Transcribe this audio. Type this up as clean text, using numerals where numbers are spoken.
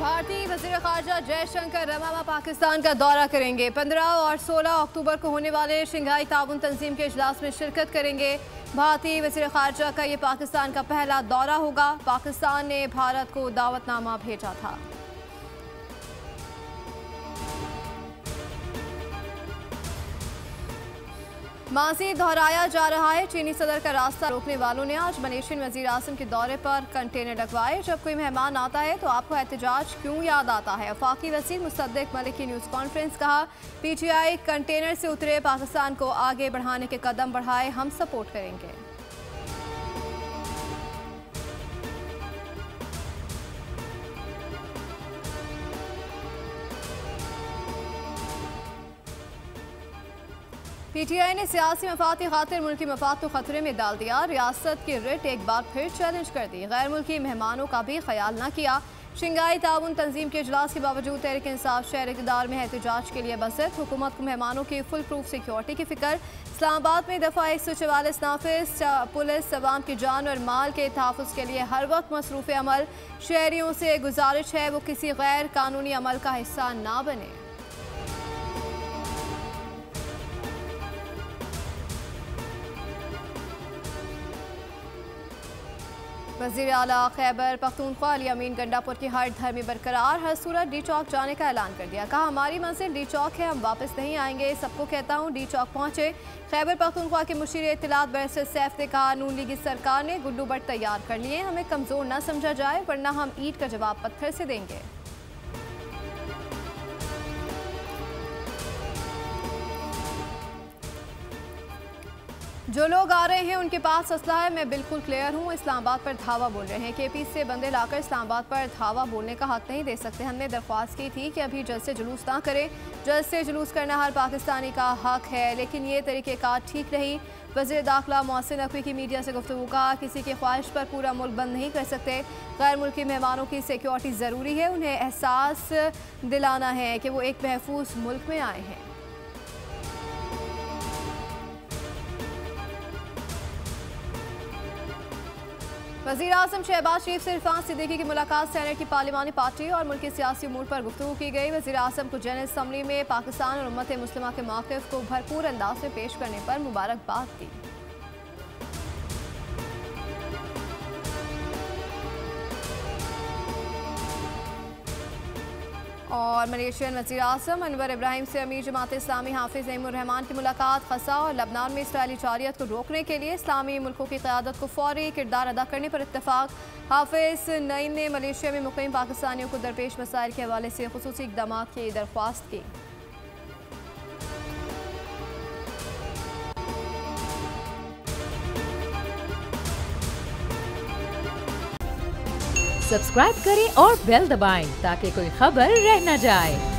भारतीय वज़ीर ख़ारजा जयशंकर रमामा पाकिस्तान का दौरा करेंगे। 15 और 16 अक्टूबर को होने वाले शंघाई ताउन तंजीम के इजलास में शिरकत करेंगे। भारतीय वज़ीर ख़ारजा का ये पाकिस्तान का पहला दौरा होगा। पाकिस्तान ने भारत को दावतनामा भेजा था। माज़ी दोहराया जा रहा है। चीनी सदर का रास्ता रोकने वालों ने आज मलेशियन वज़ीर आज़म के दौरे पर कंटेनर डकवाए। जब कोई मेहमान आता है तो आपको एहतजाज क्यों याद आता है? वफाकी वज़ीर मुसद्दिक मलिक की न्यूज़ कॉन्फ्रेंस। कहा PTI कंटेनर से उतरे, पाकिस्तान को आगे बढ़ाने के कदम बढ़ाए, हम सपोर्ट करेंगे। PTI ने सियासी मफाद की खातिर मुल्की मफाद को खतरे में डाल दिया। रियासत की रिट एक बार फिर चैलेंज कर दी। गैर मुल्की मेहमानों का भी ख्याल न किया। शंघाई ताउन तंजीम के इजलास के बावजूद तहरीक इंसाफ शहर इक़्तिदार में एहतजाज के लिए बसत। हुकूमत को मेहमानों की फुल प्रूफ सिक्योरिटी की फिक्र। इस्लामाबाद में दफ़ा 144 नाफिज। पुलिस अवाम की जान और माल के तहफ़्फ़ुज़ के लिए हर वक्त मसरूफ़ अमल। शहरियों से गुजारिश है वो किसी गैर कानूनी अमल का हिस्सा ना बने। वज़ीर आला खैबर पख्तूनख्वा अली अमीन गंडापुर की हर धर्मी बरकरार, हर सूरत डी चौक जाने का ऐलान कर दिया। कहा हमारी मंजिल डी चौक है, हम वापस नहीं आएंगे। सबको कहता हूँ डी चौक पहुँचे। खैबर पख्तूनख्वा के मुशीर इत्तलात बैरिस्टर सैफ ने कहा नून लीगी सरकार ने गुड्डू बट तैयार कर लिए, हमें कमज़ोर न समझा जाए वरना हम ईंट का जवाब पत्थर से देंगे। जो लोग आ रहे हैं उनके पास असला है, मैं बिल्कुल क्लियर हूँ। इस्लामाबाद पर धावा बोल रहे हैं। KP से बंदे लाकर इस्लामाबाद पर धावा बोलने का हक नहीं दे सकते। हमने दरख्वास्त की थी कि अभी जल्द से जुलूस ना करें। जल्द से जुलूस करना हर पाकिस्तानी का हक है, लेकिन ये तरीक़ेकार ठीक नहीं। वज़ीर दाखिला मोहसिन नकवी की मीडिया से गुफ्तगू। कहा किसी की ख्वाहिश पर पूरा मुल्क बंद नहीं कर सकते। गैर मुल्की मेहमानों की सिक्योरिटी ज़रूरी है। उन्हें एहसास दिलाना है कि वो एक महफूज मुल्क में आए हैं। वज़ीर आज़म शहबाज शरीफ से इरफान सिद्दीकी की मुलाकात। सेनेट की पार्लिमानी पार्टी और मुल्क के सियासी उमूर पर गुफ्तगू की गई। वज़ीर आज़म को जनरल असम्बली में पाकिस्तान और उम्मत मुस्लिमा के मौक़िफ़ को भरपूर अंदाज में पेश करने पर मुबारकबाद दी। और मलेशियन वज़ीर आज़म अनवर इब्राहिम से अमीर जमात इस्लामी हाफिज़ नईमुर्रहमान की मुलाकात। ख़ज़ा और लबनान में इसराइली जारियत को रोकने के लिए इस्लामी मुल्कों की क़यादत को फ़ौरी किरदार अदा करने पर इत्तफ़ाक़। हाफिज़ नईम ने मलेशिया में मुक़ीम पाकिस्तानियों को दरपेश मसाइल के हवाले से ख़ुसूसी इक़दामात की दरख्वास्त की। सब्सक्राइब करें और बेल दबाएं ताकि कोई खबर रह न जाए।